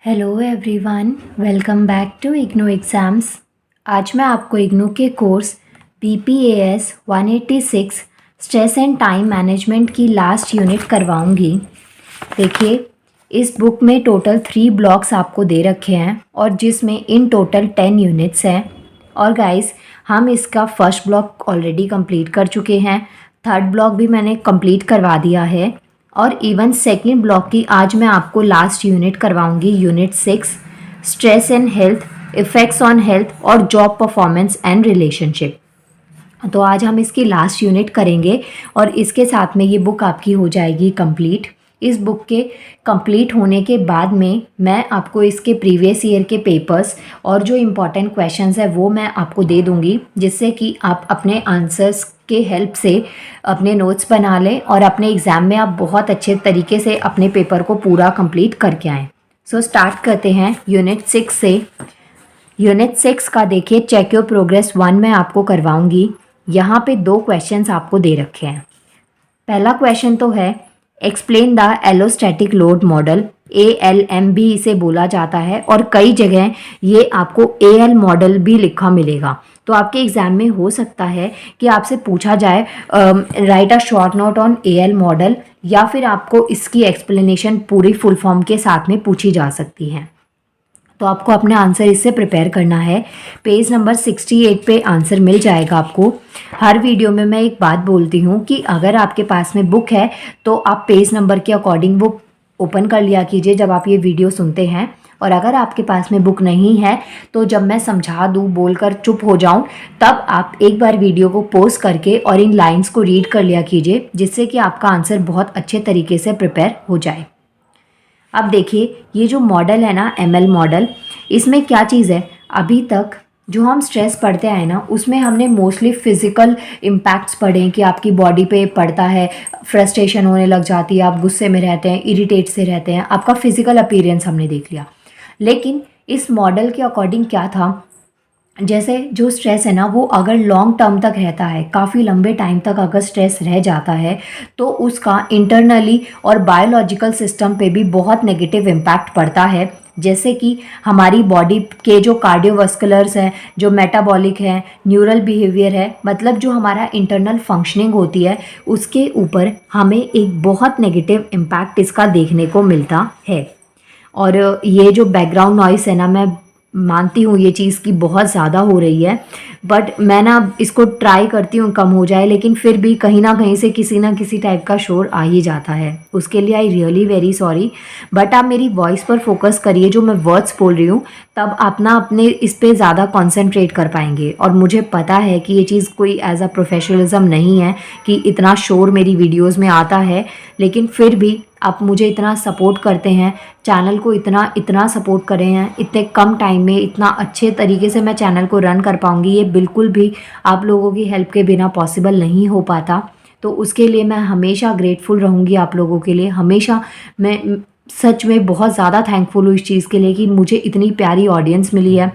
Hello everyone, welcome back to IGNOU exams. आज मैं आपको इग्नू के course PPAS 186 stress and time management की लास्ट यूनिट करवाऊंगी। देखिए, इस बुक में टोटल 3 ब्लॉक्स आपको दे रखे हैं और जिसमें इन टोटल 10 यूनिट्स हैं। और गाइस, हम इसका फर्स्ट ब्लॉक ऑलरेडी कंप्लीट कर चुके हैं, थर्ड ब्लॉक भी मैंने कंप्लीट करवा दिया है और इवन सेकेंड ब्लॉक की आज मैं आपको लास्ट यूनिट करवाऊंगी, unit 6 stress and health, effects on health और जॉब परफॉर्मेंस एंड रिलेशनशिप। तो आज हम इसकी लास्ट यूनिट करेंगे और इसके साथ में ये बुक आपकी हो जाएगी कंप्लीट। इस बुक के कंप्लीट होने के बाद में मैं आपको इसके प्रीवियस ईयर के पेपर्स और जो इम्पॉर्टेंट क्वेश्चंस है वो मैं आपको दे दूंगी, जिससे कि आप अपने आंसर्स के हेल्प से अपने नोट्स बना लें और अपने एग्ज़ाम में आप बहुत अच्छे तरीके से अपने पेपर को पूरा कंप्लीट करके आएँ। सो स्टार्ट करते हैं यूनिट 6 से। यूनिट 6 का देखिए, चेक योर प्रोग्रेस 1 मैं आपको करवाऊंगी। यहाँ पे 2 क्वेश्चंस आपको दे रखे हैं। पहला क्वेश्चन तो है explain the allostatic load model, ALM भी इसे बोला जाता है और कई जगह ये आपको AL मॉडल भी लिखा मिलेगा। तो आपके एग्जाम में हो सकता है कि आपसे पूछा जाए right a short note on AL model, या फिर आपको इसकी एक्सप्लेनेशन पूरी फुल फॉर्म के साथ में पूछी जा सकती है। तो आपको अपना आंसर इससे प्रिपेयर करना है। पेज नंबर 68 पे आंसर मिल जाएगा आपको। हर वीडियो में मैं एक बात बोलती हूँ कि अगर आपके पास में बुक है तो आप पेज नंबर के अकॉर्डिंग बुक ओपन कर लिया कीजिए जब आप ये वीडियो सुनते हैं, और अगर आपके पास में बुक नहीं है तो जब मैं समझा दूँ, बोलकर चुप हो जाऊँ, तब आप एक बार वीडियो को पॉज करके और इन लाइन्स को रीड कर लिया कीजिए, जिससे कि आपका आंसर बहुत अच्छे तरीके से प्रिपेयर हो जाए। अब देखिए, ये जो मॉडल है ना, ML मॉडल, इसमें क्या चीज़ है, अभी तक जो हम स्ट्रेस पढ़ते आए ना उसमें हमने मोस्टली फिजिकल इम्पैक्ट्स पढ़े कि आपकी बॉडी पे पड़ता है, फ्रस्ट्रेशन होने लग जाती है, आप गुस्से में रहते हैं, इरिटेट से रहते हैं, आपका फिजिकल अपीयरेंस हमने देख लिया। लेकिन इस मॉडल के अकॉर्डिंग क्या था, जैसे जो स्ट्रेस है ना वो अगर लॉन्ग टर्म तक रहता है, काफ़ी लंबे टाइम तक अगर स्ट्रेस रह जाता है तो उसका इंटरनली और बायोलॉजिकल सिस्टम पे भी बहुत नेगेटिव इम्पैक्ट पड़ता है। जैसे कि हमारी बॉडी के जो कार्डियोवास्कुलर्स हैं, जो मेटाबॉलिक है, न्यूरल बिहेवियर है, मतलब जो हमारा इंटरनल फंक्शनिंग होती है, उसके ऊपर हमें एक बहुत नेगेटिव इम्पैक्ट इसका देखने को मिलता है। और ये जो बैकग्राउंड नॉइस है ना, मैं मानती हूँ ये चीज़ की बहुत ज़्यादा हो रही है, बट मैं ना इसको ट्राई करती हूँ कम हो जाए, लेकिन फिर भी कहीं ना कहीं से किसी ना किसी टाइप का शोर आ ही जाता है। उसके लिए I really very sorry, but आप मेरी वॉइस पर फोकस करिए, जो मैं वर्ड्स बोल रही हूँ, तब आप ना अपने इस पे ज़्यादा कॉन्सेंट्रेट कर पाएंगे। और मुझे पता है कि ये चीज़ कोई एज अ प्रोफेशनलिज्म नहीं है कि इतना शोर मेरी वीडियोज़ में आता है, लेकिन फिर भी आप मुझे इतना सपोर्ट करते हैं, चैनल को इतना सपोर्ट कर रहे हैं, इतने कम टाइम में इतना अच्छे तरीके से मैं चैनल को रन कर पाऊँगी, ये बिल्कुल भी आप लोगों की हेल्प के बिना पॉसिबल नहीं हो पाता। तो उसके लिए मैं हमेशा ग्रेटफुल रहूँगी आप लोगों के लिए। हमेशा मैं सच में बहुत ज़्यादा थैंकफुल हूँ इस चीज़ के लिए कि मुझे इतनी प्यारी ऑडियंस मिली है,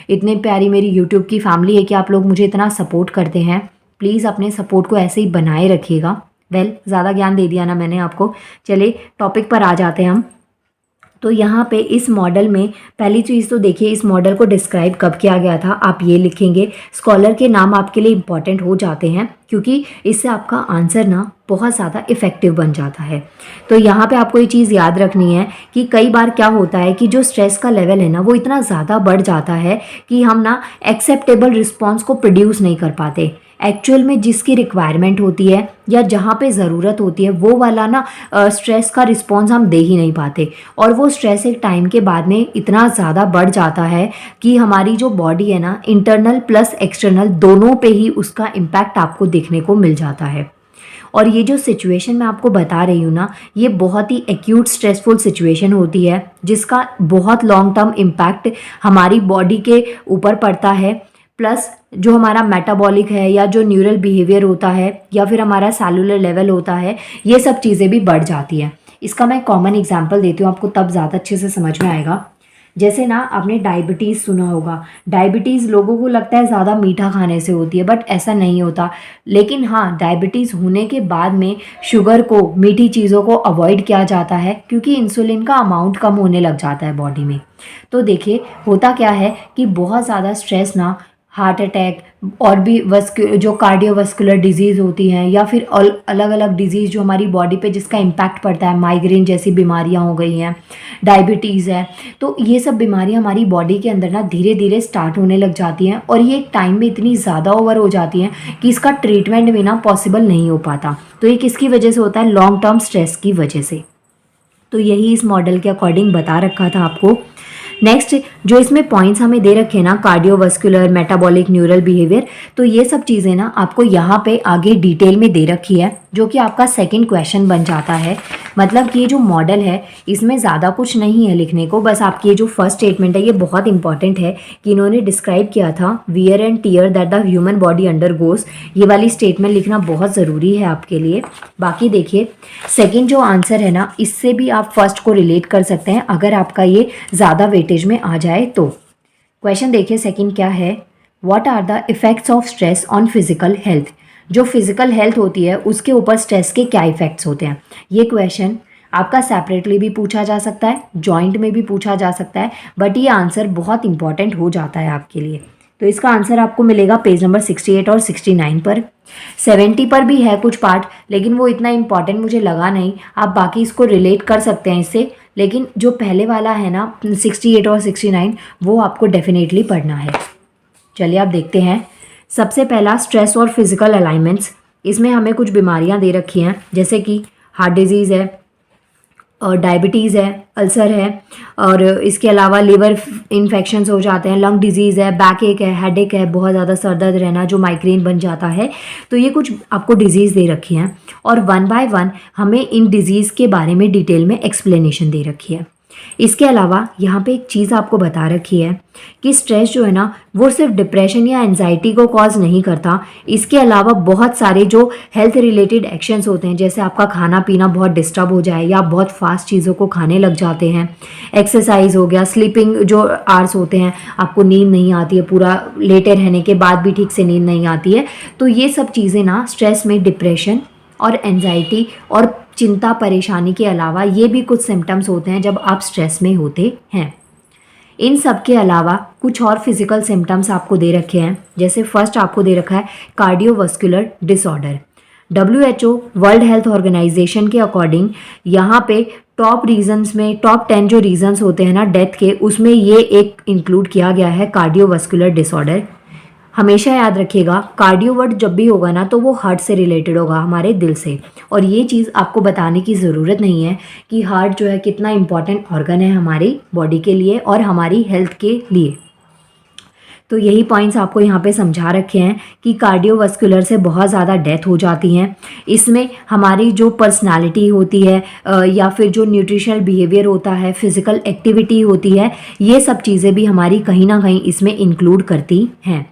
इतनी प्यारी मेरी यूट्यूब की फैमिली है कि आप लोग मुझे इतना सपोर्ट करते हैं। प्लीज़ अपने सपोर्ट को ऐसे ही बनाए रखिएगा। ज़्यादा ज्ञान दे दिया ना मैंने आपको। चलिए टॉपिक पर आ जाते हैं हम। तो यहाँ पे इस मॉडल में पहली चीज़ तो देखिए, इस मॉडल को डिस्क्राइब कब किया गया था, आप ये लिखेंगे। स्कॉलर के नाम आपके लिए इम्पॉर्टेंट हो जाते हैं क्योंकि इससे आपका आंसर ना बहुत ज़्यादा इफ़ेक्टिव बन जाता है। तो यहाँ पे आपको ये चीज़ याद रखनी है कि कई बार क्या होता है कि जो स्ट्रेस का लेवल है ना वो इतना ज़्यादा बढ़ जाता है कि हम ना एक्सेप्टेबल रिस्पॉन्स को प्रोड्यूस नहीं कर पाते। एक्चुअल में जिसकी रिक्वायरमेंट होती है या जहाँ पे ज़रूरत होती है वो वाला ना स्ट्रेस का रिस्पॉन्स हम दे ही नहीं पाते, और वो स्ट्रेस एक टाइम के बाद में इतना ज़्यादा बढ़ जाता है कि हमारी जो बॉडी है ना, इंटरनल प्लस एक्सटर्नल दोनों पे ही उसका इम्पैक्ट आपको देखने को मिल जाता है। और ये जो सिचुएशन मैं आपको बता रही हूँ ना, ये बहुत ही एक्यूट स्ट्रेसफुल सिचुएशन होती है जिसका बहुत लॉन्ग टर्म इम्पैक्ट हमारी बॉडी के ऊपर पड़ता है, प्लस जो हमारा मेटाबॉलिक है या जो न्यूरल बिहेवियर होता है या फिर हमारा सेलुलर लेवल होता है, ये सब चीज़ें भी बढ़ जाती हैं। इसका मैं कॉमन एग्जांपल देती हूँ आपको, तब ज़्यादा अच्छे से समझ में आएगा। जैसे ना आपने डायबिटीज़ सुना होगा, डायबिटीज़ लोगों को लगता है ज़्यादा मीठा खाने से होती है, बट ऐसा नहीं होता। लेकिन हाँ, डायबिटीज़ होने के बाद में शुगर को, मीठी चीज़ों को अवॉइड किया जाता है, क्योंकि इंसुलिन का अमाउंट कम होने लग जाता है बॉडी में। तो देखिए होता क्या है कि बहुत ज़्यादा स्ट्रेस ना हार्ट अटैक और भी जो कार्डियोवास्कुलर डिजीज़ होती हैं, या फिर अलग अलग डिजीज़ जो हमारी बॉडी पे जिसका इम्पैक्ट पड़ता है, माइग्रेन जैसी बीमारियां हो गई हैं, डायबिटीज़ है, तो ये सब बीमारियां हमारी बॉडी के अंदर ना धीरे धीरे स्टार्ट होने लग जाती हैं, और ये एक टाइम में इतनी ज़्यादा ओवर हो जाती हैं कि इसका ट्रीटमेंट भी ना पॉसिबल नहीं हो पाता। तो ये किसकी वजह से होता है? लॉन्ग टर्म स्ट्रेस की वजह से। तो यही इस मॉडल के अकॉर्डिंग बता रखा था आपको। नेक्स्ट जो इसमें पॉइंट्स हमें दे रखे हैं ना, कार्डियोवास्कुलर, मेटाबॉलिक, न्यूरल बिहेवियर, तो ये सब चीज़ें ना आपको यहाँ पे आगे डिटेल में दे रखी है, जो कि आपका सेकंड क्वेश्चन बन जाता है। मतलब कि ये जो मॉडल है इसमें ज़्यादा कुछ नहीं है लिखने को, बस आपकी ये जो फर्स्ट स्टेटमेंट है ये बहुत इंपॉर्टेंट है कि इन्होंने डिस्क्राइब किया था wear and tear that the human body undergoes. ये वाली स्टेटमेंट लिखना बहुत ज़रूरी है आपके लिए। बाकी देखिए सेकेंड जो आंसर है ना, इससे भी आप फर्स्ट को रिलेट कर सकते हैं अगर आपका ये ज़्यादा वेटेज में आ जाए तो। क्वेश्चन देखिए सेकंड क्या है, what are the effects of stress on physical health. जो फिजिकल हेल्थ होती है उसके ऊपर स्ट्रेस के क्या इफेक्ट्स होते हैं। ये क्वेश्चन आपका सेपरेटली भी पूछा जा सकता है, जॉइंट में भी पूछा जा सकता है, बट ये आंसर बहुत इंपॉर्टेंट हो जाता है आपके लिए। तो इसका आंसर आपको मिलेगा पेज नंबर 68 और 69 पर। 70 पर भी है कुछ पार्ट, लेकिन वो इतना इंपॉर्टेंट मुझे लगा नहीं। आप बाकी इसको रिलेट कर सकते हैं इससे, लेकिन जो पहले वाला है ना 68 और 69, वो आपको डेफिनेटली पढ़ना है। चलिए आप देखते हैं। सबसे पहला स्ट्रेस और फिजिकल अलाइनमेंट्स। इसमें हमें कुछ बीमारियां दे रखी हैं, जैसे कि हार्ट डिजीज़ है, और डायबिटीज़ है, अल्सर है, और इसके अलावा लिवर इन्फेक्शंस हो जाते हैं, लंग डिजीज़ है, बैक एक है, हेड एक है, बहुत ज़्यादा सर दर्द रहना जो माइग्रेन बन जाता है। तो ये कुछ आपको डिजीज़ दे रखी हैं, और वन बाय वन हमें इन डिजीज़ के बारे में डिटेल में एक्सप्लेनेशन दे रखी है। इसके अलावा यहाँ पे एक चीज़ आपको बता रखी है कि स्ट्रेस जो है ना वो सिर्फ डिप्रेशन या एंजाइटी को कॉज नहीं करता। इसके अलावा बहुत सारे जो हेल्थ रिलेटेड एक्शंस होते हैं, जैसे आपका खाना पीना बहुत डिस्टर्ब हो जाए या आप बहुत फास्ट चीज़ों को खाने लग जाते हैं, एक्सरसाइज हो गया, स्लीपिंग जो आवर्स होते हैं, आपको नींद नहीं आती है, पूरा लेटे रहने के बाद भी ठीक से नींद नहीं आती है, तो ये सब चीज़ें ना स्ट्रेस में डिप्रेशन और एंजाइटी और चिंता परेशानी के अलावा ये भी कुछ सिम्टम्स होते हैं जब आप स्ट्रेस में होते हैं। इन सब के अलावा कुछ और फिजिकल सिम्टम्स आपको दे रखे हैं, जैसे फर्स्ट आपको दे रखा है cardiovascular disorder. WHO world health organization के अकॉर्डिंग यहाँ पे टॉप रीजंस में टॉप 10 जो रीजंस होते हैं ना डेथ के, उसमें ये एक इंक्लूड किया गया है कार्डियोवास्कुलर डिसऑर्डर। हमेशा याद रखिएगा कार्डियो वर्ड जब भी होगा ना तो वो हार्ट से रिलेटेड होगा, हमारे दिल से। और ये चीज़ आपको बताने की ज़रूरत नहीं है कि हार्ट जो है कितना इम्पॉर्टेंट ऑर्गन है हमारी बॉडी के लिए और हमारी हेल्थ के लिए। तो यही पॉइंट्स आपको यहाँ पे समझा रखे हैं कि कार्डियोवास्कुलर से बहुत ज़्यादा डेथ हो जाती हैं। इसमें हमारी जो पर्सनालिटी होती है या फिर जो न्यूट्रिशनल बिहेवियर होता है, फिज़िकल एक्टिविटी होती है, ये सब चीज़ें भी हमारी कहीं ना कहीं इसमें इंक्लूड करती हैं।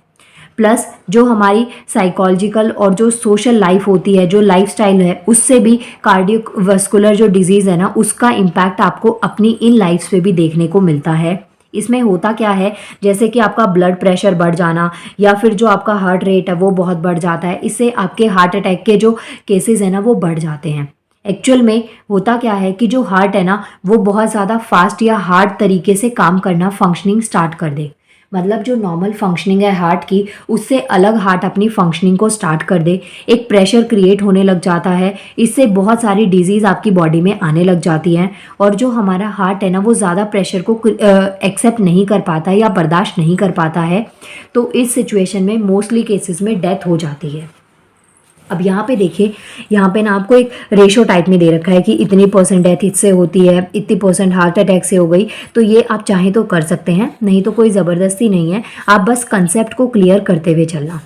प्लस जो हमारी साइकोलॉजिकल और जो सोशल लाइफ होती है, जो लाइफस्टाइल है, उससे भी कार्डियोवास्कुलर जो डिजीज़ है ना उसका इम्पैक्ट आपको अपनी इन लाइफ्स पे भी देखने को मिलता है। इसमें होता क्या है, जैसे कि आपका ब्लड प्रेशर बढ़ जाना या फिर जो आपका हार्ट रेट है वो बहुत बढ़ जाता है, इससे आपके हार्ट अटैक के जो केसेस हैं ना वो बढ़ जाते हैं। एक्चुअल में होता क्या है कि जो हार्ट है ना वो बहुत ज़्यादा फास्ट या हार्ड तरीके से काम करना, फंक्शनिंग स्टार्ट कर दे। मतलब जो नॉर्मल फंक्शनिंग है हार्ट की, उससे अलग हार्ट अपनी फंक्शनिंग को स्टार्ट कर दे, एक प्रेशर क्रिएट होने लग जाता है, इससे बहुत सारी डिजीज़ आपकी बॉडी में आने लग जाती हैं। और जो हमारा हार्ट है ना वो ज़्यादा प्रेशर को एक्सेप्ट नहीं कर पाता है या बर्दाश्त नहीं कर पाता है, तो इस सिचुएशन में मोस्टली केसेस में डेथ हो जाती है। अब यहाँ पे देखिए, यहाँ पे ना आपको एक रेशो टाइप में दे रखा है कि इतनी % डेथ इससे होती है, इतनी % हार्ट अटैक से हो गई। तो ये आप चाहें तो कर सकते हैं, नहीं तो कोई ज़बरदस्ती नहीं है, आप बस कंसेप्ट को क्लियर करते हुए चलना।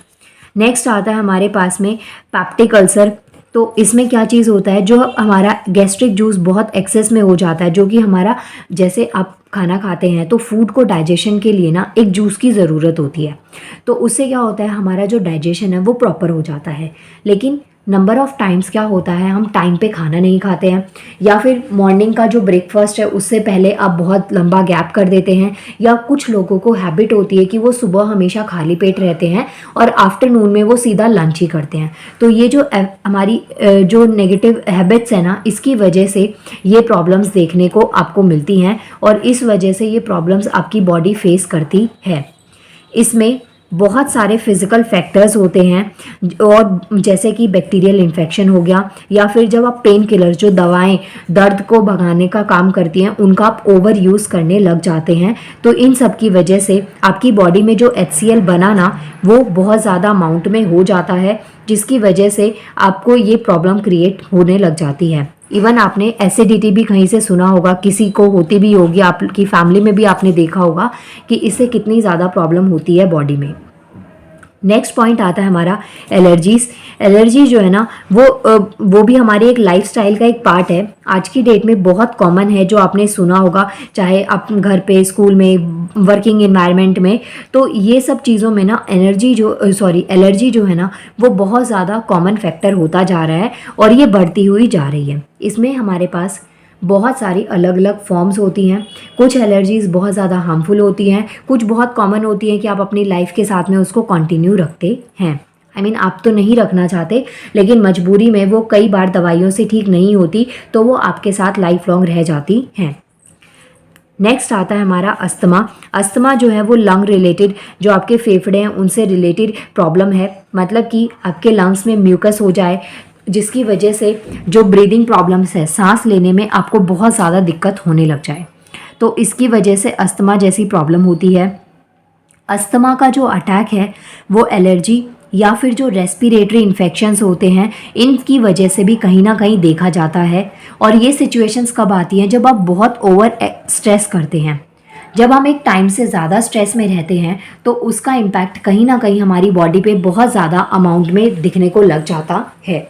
नेक्स्ट आता है हमारे पास में पैप्टिक अल्सर। तो इसमें क्या चीज़ होता है, जो हमारा गैस्ट्रिक जूस बहुत एक्सेस में हो जाता है, जो कि हमारा, जैसे आप खाना खाते हैं तो फूड को डाइजेशन के लिए ना एक जूस की ज़रूरत होती है, तो उससे क्या होता है हमारा जो डाइजेशन है वो प्रॉपर हो जाता है। लेकिन नंबर ऑफ़ टाइम्स क्या होता है, हम टाइम पे खाना नहीं खाते हैं, या फिर मॉर्निंग का जो ब्रेकफास्ट है उससे पहले आप बहुत लंबा गैप कर देते हैं, या कुछ लोगों को हैबिट होती है कि वो सुबह हमेशा खाली पेट रहते हैं और आफ्टरनून में वो सीधा लंच ही करते हैं। तो ये जो हमारी जो नेगेटिव हैबिट्स है ना, इसकी वजह से ये प्रॉब्लम्स देखने को आपको मिलती हैं और इस वजह से ये प्रॉब्लम्स आपकी बॉडी फेस करती है। इसमें बहुत सारे फिजिकल फैक्टर्स होते हैं और जैसे कि बैक्टीरियल इन्फेक्शन हो गया, या फिर जब आप पेन किलर जो दवाएं दर्द को भगाने का काम करती हैं उनका आप ओवर यूज़ करने लग जाते हैं, तो इन सब की वजह से आपकी बॉडी में जो HCl बना ना वो बहुत ज़्यादा अमाउंट में हो जाता है, जिसकी वजह से आपको ये प्रॉब्लम क्रिएट होने लग जाती है। इवन आपने एसिडिटी भी कहीं से सुना होगा, किसी को होती भी होगी, आपकी फैमिली में भी आपने देखा होगा कि इससे कितनी ज़्यादा प्रॉब्लम होती है बॉडी में। नेक्स्ट पॉइंट आता है हमारा एलर्जीज। एलर्जी जो है ना वो भी हमारे एक लाइफस्टाइल का एक पार्ट है। आज की डेट में बहुत कॉमन है, जो आपने सुना होगा, चाहे आप घर पे, स्कूल में, वर्किंग एनवायरनमेंट में, तो ये सब चीज़ों में ना एलर्जी जो है ना वो बहुत ज़्यादा कॉमन फैक्टर होता जा रहा है और ये बढ़ती हुई जा रही है। इसमें हमारे पास बहुत सारी अलग अलग फॉर्म्स होती हैं। कुछ एलर्जीज़ बहुत ज़्यादा हार्मफुल होती हैं, कुछ बहुत कॉमन होती हैं कि आप अपनी लाइफ के साथ में उसको कंटिन्यू रखते हैं। आप तो नहीं रखना चाहते, लेकिन मजबूरी में वो कई बार दवाइयों से ठीक नहीं होती, तो वो आपके साथ लाइफ लॉन्ग रह जाती हैं। नेक्स्ट आता है हमारा अस्थमा। अस्थमा जो है वो लंग रिलेटेड, जो आपके फेफड़े हैं उनसे रिलेटेड प्रॉब्लम है। मतलब कि आपके लंग्स में म्यूकस हो जाए, जिसकी वजह से जो ब्रीदिंग प्रॉब्लम्स है, सांस लेने में आपको बहुत ज़्यादा दिक्कत होने लग जाए, तो इसकी वजह से अस्थमा जैसी प्रॉब्लम होती है। अस्थमा का जो अटैक है वो एलर्जी या फिर जो रेस्पिरेटरी इन्फेक्शंस होते हैं इनकी वजह से भी कहीं ना कहीं देखा जाता है। और ये सिचुएशंस कब आती हैं, जब आप बहुत ओवर स्ट्रेस करते हैं। जब हम एक टाइम से ज़्यादा स्ट्रेस में रहते हैं तो उसका इम्पैक्ट कहीं ना कहीं हमारी बॉडी पे बहुत ज़्यादा अमाउंट में दिखने को लग जाता है।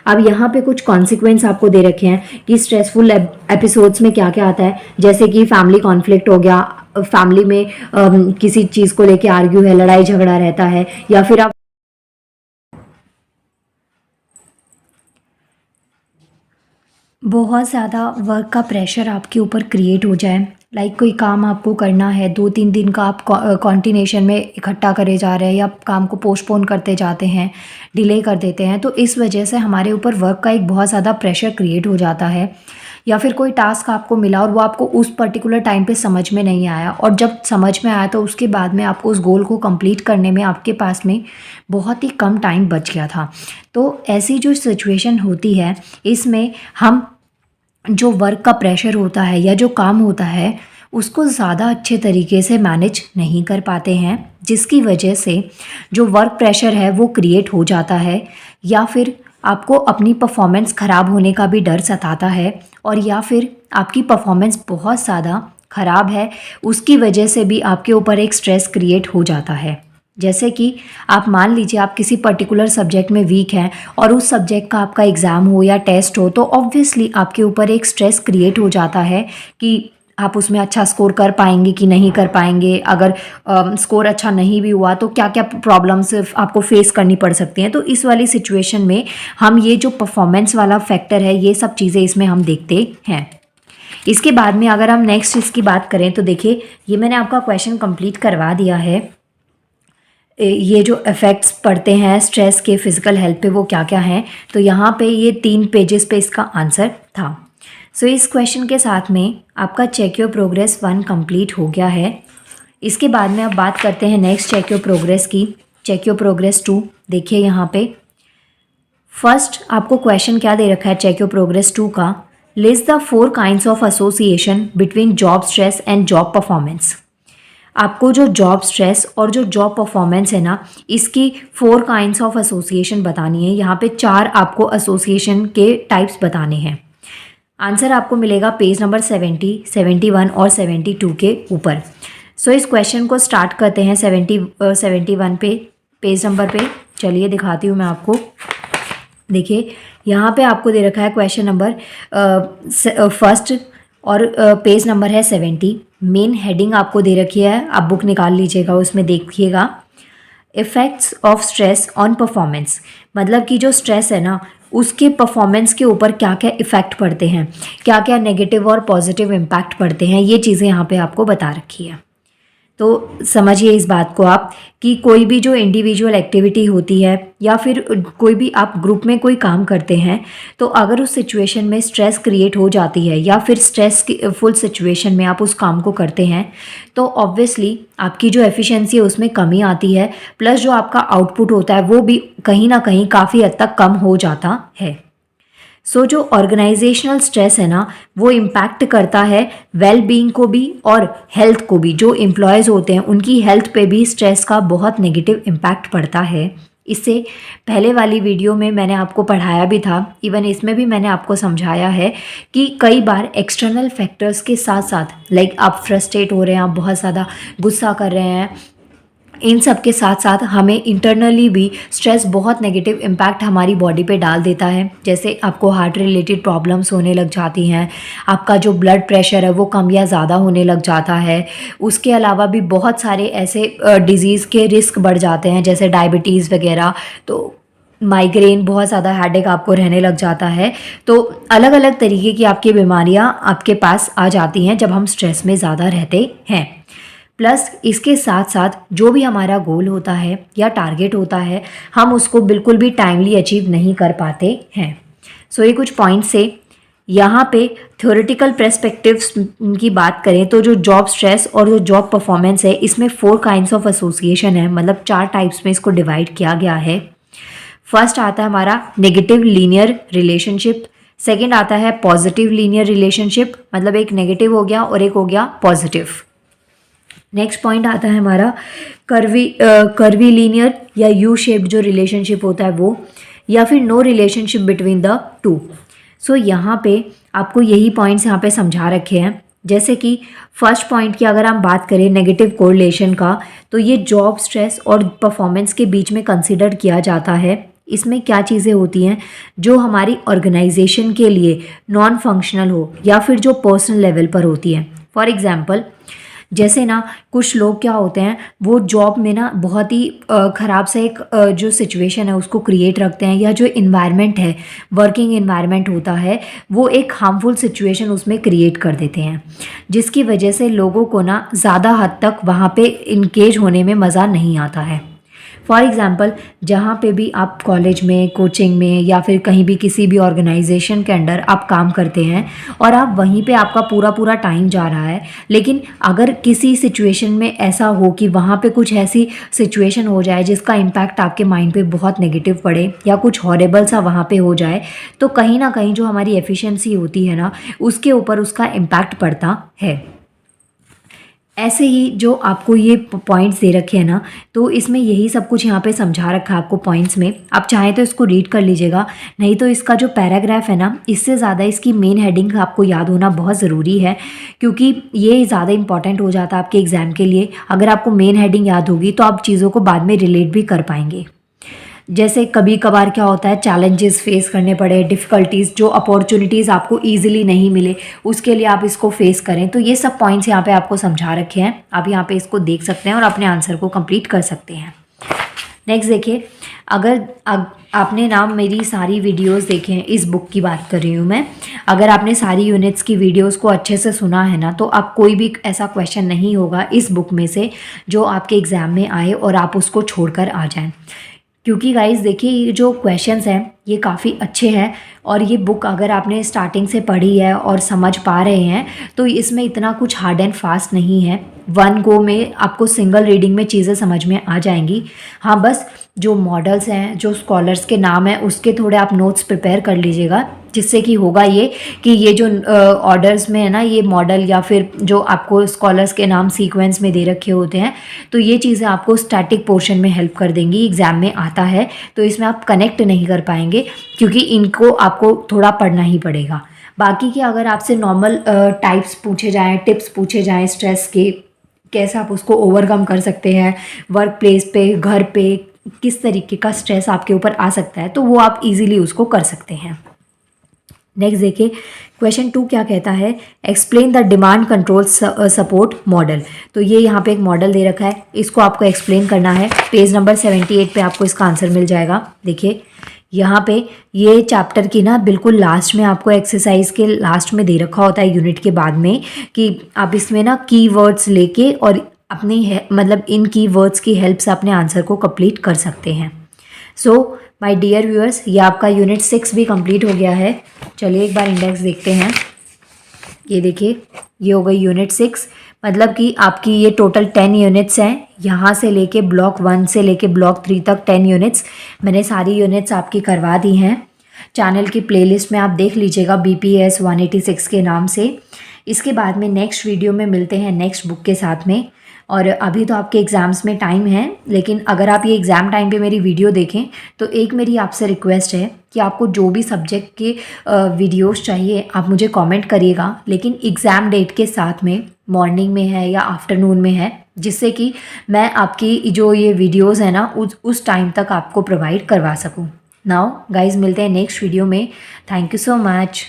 अब यहाँ पे कुछ कॉन्सिक्वेंस आपको दे रखे हैं कि स्ट्रेसफुल एपिसोड्स में क्या क्या आता है, जैसे कि फैमिली कॉन्फ्लिक्ट हो गया, फैमिली में किसी चीज़ को लेके आर्ग्यू है, लड़ाई झगड़ा रहता है, या फिर आप बहुत ज़्यादा वर्क का प्रेशर आपके ऊपर क्रिएट हो जाए। लाइक कोई काम आपको करना है, 2-3 दिन का आप कॉन्टिनेशन में इकट्ठा करे जा रहे हैं या काम को पोस्टपोन करते जाते हैं, डिले कर देते हैं, तो इस वजह से हमारे ऊपर वर्क का एक बहुत ज़्यादा प्रेशर क्रिएट हो जाता है। या फिर कोई टास्क आपको मिला और वो आपको उस पर्टिकुलर टाइम पे समझ में नहीं आया, और जब समझ में आया तो उसके बाद में आपको उस गोल को कंप्लीट करने में आपके पास में बहुत ही कम टाइम बच गया था। तो ऐसी जो सिचुएशन होती है, इसमें हम जो वर्क का प्रेशर होता है या जो काम होता है उसको ज़्यादा अच्छे तरीके से मैनेज नहीं कर पाते हैं, जिसकी वजह से जो वर्क प्रेशर है वो क्रिएट हो जाता है, या फिर आपको अपनी परफॉर्मेंस ख़राब होने का भी डर सताता है, और या फिर आपकी परफॉर्मेंस बहुत ज़्यादा ख़राब है उसकी वजह से भी आपके ऊपर एक स्ट्रेस क्रिएट हो जाता है। जैसे कि आप मान लीजिए आप किसी पर्टिकुलर सब्जेक्ट में वीक हैं और उस सब्जेक्ट का आपका एग्ज़ाम हो या टेस्ट हो, तो ऑब्वियसली आपके ऊपर एक स्ट्रेस क्रिएट हो जाता है कि आप उसमें अच्छा स्कोर कर पाएंगे कि नहीं कर पाएंगे। अगर स्कोर अच्छा नहीं भी हुआ तो क्या क्या प्रॉब्लम्स आपको फेस करनी पड़ सकती हैं। तो इस वाली सिचुएशन में हम ये जो परफॉर्मेंस वाला फैक्टर है, ये सब चीज़ें इसमें हम देखते हैं। इसके बाद में अगर हम नेक्स्ट इसकी बात करें तो देखिए, ये मैंने आपका क्वेश्चन कंप्लीट करवा दिया है। ये जो इफ़ेक्ट्स पड़ते हैं स्ट्रेस के फिज़िकल हेल्थ पे वो क्या क्या हैं, तो यहाँ पे ये 3 पेजेस पे इसका आंसर था। सो इस क्वेश्चन के साथ में आपका चेक योर प्रोग्रेस 1 कंप्लीट हो गया है। इसके बाद में अब बात करते हैं नेक्स्ट चेक योर प्रोग्रेस की, चेक योर प्रोग्रेस 2। देखिए यहाँ पे फर्स्ट आपको क्वेश्चन क्या दे रखा है चेक योर प्रोग्रेस 2 का, list the 4 kinds of association between job stress and job performance. आपको जो जॉब स्ट्रेस और जो जॉब परफॉर्मेंस है ना, इसकी 4 काइंड्स ऑफ एसोसिएशन बतानी है। यहाँ पे 4 आपको एसोसिएशन के टाइप्स बताने हैं। आंसर आपको मिलेगा पेज नंबर 70, 71 और 72 के ऊपर। सो इस क्वेश्चन को स्टार्ट करते हैं 71 पे, पेज नंबर पे। चलिए दिखाती हूँ मैं आपको। देखिए यहाँ पे आपको दे रखा है क्वेश्चन नंबर फर्स्ट और पेज नंबर है 70। मेन हेडिंग आपको दे रखी है, आप बुक निकाल लीजिएगा, उसमें देखिएगा। Effects of stress on performance, मतलब कि जो स्ट्रेस है ना उसके परफॉर्मेंस के ऊपर क्या क्या इफ़ेक्ट पड़ते हैं, क्या क्या नेगेटिव और पॉजिटिव इम्पैक्ट पड़ते हैं, ये चीज़ें यहाँ पे आपको बता रखी है। तो समझिए इस बात को आप कि कोई भी जो इंडिविजुअल एक्टिविटी होती है या फिर कोई भी आप ग्रुप में कोई काम करते हैं, तो अगर उस सिचुएशन में स्ट्रेस क्रिएट हो जाती है या फिर स्ट्रेस की फुल सिचुएशन में आप उस काम को करते हैं, तो ऑब्वियसली आपकी जो एफिशिएंसी है उसमें कमी आती है, प्लस जो आपका आउटपुट होता है वो भी कहीं ना कहीं काफ़ी हद तक कम हो जाता है। जो ऑर्गेनाइजेशनल स्ट्रेस है ना वो इम्पैक्ट करता है वेल बीइंग को भी और हेल्थ को भी। जो एम्प्लॉयज़ होते हैं उनकी हेल्थ पे भी स्ट्रेस का बहुत नेगेटिव इम्पैक्ट पड़ता है। इससे पहले वाली वीडियो में मैंने आपको पढ़ाया भी था, इवन इसमें भी मैंने आपको समझाया है कि कई बार एक्सटर्नल फैक्टर्स के साथ साथ लाइक आप फ्रस्ट्रेट हो रहे हैं, आप बहुत ज़्यादा गुस्सा कर रहे हैं, इन सब के साथ साथ हमें इंटरनली भी स्ट्रेस बहुत नेगेटिव इम्पैक्ट हमारी बॉडी पे डाल देता है। जैसे आपको हार्ट रिलेटेड प्रॉब्लम्स होने लग जाती हैं, आपका जो ब्लड प्रेशर है वो कम या ज़्यादा होने लग जाता है। उसके अलावा भी बहुत सारे ऐसे डिज़ीज़ के रिस्क बढ़ जाते हैं जैसे डायबिटीज़ वगैरह, तो माइग्रेन, बहुत ज़्यादा हेडेक आपको रहने लग जाता है। तो अलग अलग तरीके की आपकी बीमारियां आपके पास आ जाती हैं जब हम स्ट्रेस में ज़्यादा रहते हैं। प्लस इसके साथ साथ जो भी हमारा गोल होता है या टारगेट होता है हम उसको बिल्कुल भी टाइमली अचीव नहीं कर पाते हैं। ये कुछ पॉइंट्स से यहाँ पे थ्योरेटिकल पर्सपेक्टिव्स की बात करें तो जो जॉब स्ट्रेस और जो जॉब परफॉर्मेंस है इसमें 4 काइंड्स ऑफ एसोसिएशन है, मतलब 4 टाइप्स में इसको डिवाइड किया गया है। फर्स्ट आता है हमारा नेगेटिव लीनियर रिलेशनशिप, सेकेंड आता है पॉजिटिव लीनियर रिलेशनशिप, मतलब एक नेगेटिव हो गया और एक हो गया पॉजिटिव। नेक्स्ट पॉइंट आता है हमारा कर्वी लीनियर या यू शेप्ड जो रिलेशनशिप होता है वो, या फिर no relationship between the two. यहाँ पे आपको यही पॉइंट्स यहाँ पे समझा रखे हैं। जैसे कि फर्स्ट पॉइंट की अगर हम बात करें नेगेटिव कोरिलेशन का, तो ये जॉब स्ट्रेस और परफॉर्मेंस के बीच में कंसिडर किया जाता है। इसमें क्या चीज़ें होती हैं जो हमारी ऑर्गेनाइजेशन के लिए नॉन फंक्शनल हो या फिर जो पर्सनल लेवल पर होती हैं। फॉर एग्जांपल जैसे ना कुछ लोग क्या होते हैं वो जॉब में ना बहुत ही ख़राब से एक जो सिचुएशन है उसको क्रिएट रखते हैं, या जो इन्वायरमेंट है, वर्किंग इन्वायरमेंट होता है, वो एक हार्मफुल सिचुएशन उसमें क्रिएट कर देते हैं, जिसकी वजह से लोगों को ना ज़्यादा हद तक वहाँ पे इंगेज होने में मज़ा नहीं आता है। फॉर एग्ज़ाम्पल जहाँ पे भी आप कॉलेज में, कोचिंग में या फिर कहीं भी किसी भी ऑर्गेनाइजेशन के अंडर आप काम करते हैं और आप वहीं पे आपका पूरा टाइम जा रहा है, लेकिन अगर किसी सिचुएशन में ऐसा हो कि वहाँ पे कुछ ऐसी सिचुएशन हो जाए जिसका इम्पैक्ट आपके माइंड पे बहुत नेगेटिव पड़े या कुछ हॉरेबल सा वहाँ पे हो जाए, तो कहीं ना कहीं जो हमारी एफिशिएंसी होती है ना उसके ऊपर उसका इम्पैक्ट पड़ता है। ऐसे ही जो आपको ये पॉइंट्स दे रखे हैं ना, तो इसमें यही सब कुछ यहाँ पे समझा रखा है आपको पॉइंट्स में। आप चाहें तो इसको रीड कर लीजिएगा, नहीं तो इसका जो पैराग्राफ है ना इससे ज़्यादा इसकी मेन हेडिंग आपको याद होना बहुत ज़रूरी है, क्योंकि ये ज़्यादा इंपॉर्टेंट हो जाता है आपके एग्ज़ाम के लिए। अगर आपको मेन हेडिंग याद होगी तो आप चीज़ों को बाद में रिलेट भी कर पाएंगे। जैसे कभी कभार क्या होता है चैलेंजेस फेस करने पड़े, डिफ़िकल्टीज़, जो अपॉर्चुनिटीज़ आपको इजीली नहीं मिले उसके लिए आप इसको फेस करें, तो ये सब पॉइंट्स यहाँ पे आपको समझा रखे हैं। आप यहाँ पे इसको देख सकते हैं और अपने आंसर को कंप्लीट कर सकते हैं। नेक्स्ट देखिए, अगर आपने ना मेरी सारी वीडियोस देखे हैं, इस बुक की बात कर रही हूँ मैं, अगर आपने सारी यूनिट्स की वीडियोस को अच्छे से सुना है ना, तो आप कोई भी ऐसा क्वेश्चन नहीं होगा इस बुक में से जो आपके एग्ज़ाम में आए और आप उसको छोड़कर आ जाएं। क्योंकि गाइस देखिए ये जो क्वेश्चंस हैं ये काफ़ी अच्छे हैं, और ये बुक अगर आपने स्टार्टिंग से पढ़ी है और समझ पा रहे हैं तो इसमें इतना कुछ हार्ड एंड फास्ट नहीं है। वन गो में आपको सिंगल रीडिंग में चीज़ें समझ में आ जाएंगी। हाँ, बस जो मॉडल्स हैं, जो स्कॉलर्स के नाम हैं, उसके थोड़े आप नोट्स प्रिपेयर कर लीजिएगा, जिससे कि होगा ये कि ये जो ऑर्डर्स में है ना, ये मॉडल या फिर जो आपको स्कॉलर्स के नाम सीक्वेंस में दे रखे होते हैं, तो ये चीज़ें आपको स्टैटिक पोर्शन में हेल्प कर देंगी। एग्ज़ाम में आता है तो इसमें आप कनेक्ट नहीं कर पाएंगे, क्योंकि इनको आपको थोड़ा पढ़ना ही पड़ेगा। बाकी के अगर आपसे नॉर्मल टाइप्स पूछे जाएँ, टिप्स पूछे जाएँ स्ट्रेस के, कैसे आप उसको ओवरकम कर सकते हैं, वर्क प्लेस पे, घर पे किस तरीके का स्ट्रेस आपके ऊपर आ सकता है, तो वो आप इजीली उसको कर सकते हैं। नेक्स्ट देखिए क्वेश्चन 2 क्या कहता है, explain the demand control support model. तो ये यहाँ पे एक मॉडल दे रखा है, इसको आपको एक्सप्लेन करना है। पेज नंबर 78 पे आपको इसका आंसर मिल जाएगा। देखिए यहाँ पे ये चैप्टर की ना बिल्कुल लास्ट में आपको एक्सरसाइज के लास्ट में दे रखा होता है यूनिट के बाद में, कि आप इसमें ना कीवर्ड्स लेके और अपनी मतलब इन कीवर्ड्स की हेल्प से अपने आंसर को कंप्लीट कर सकते हैं। सो माय डियर व्यूअर्स, ये आपका यूनिट 6 भी कंप्लीट हो गया है। चलिए एक बार इंडेक्स देखते हैं। ये देखिए ये हो गई यूनिट 6, मतलब कि आपकी ये टोटल 10 यूनिट्स हैं। यहाँ से लेके ब्लॉक 1 से लेके ब्लॉक 3 तक 10 यूनिट्स मैंने सारी यूनिट्स आपकी करवा दी हैं। चैनल की प्लेलिस्ट में आप देख लीजिएगा BPAS 186 के नाम से। इसके बाद में नेक्स्ट वीडियो में मिलते हैं नेक्स्ट बुक के साथ में। और अभी तो आपके एग्ज़ाम्स में टाइम है, लेकिन अगर आप ये एग्ज़ाम टाइम पे मेरी वीडियो देखें तो एक मेरी आपसे रिक्वेस्ट है कि आपको जो भी सब्जेक्ट के वीडियोस चाहिए आप मुझे कमेंट करिएगा, लेकिन एग्ज़ाम डेट के साथ में मॉर्निंग में है या आफ्टरनून में है, जिससे कि मैं आपकी जो ये वीडियोस है ना उस टाइम तक आपको प्रोवाइड करवा सकूँ। नाउ गाइज मिलते हैं नेक्स्ट वीडियो में। Thank you so much.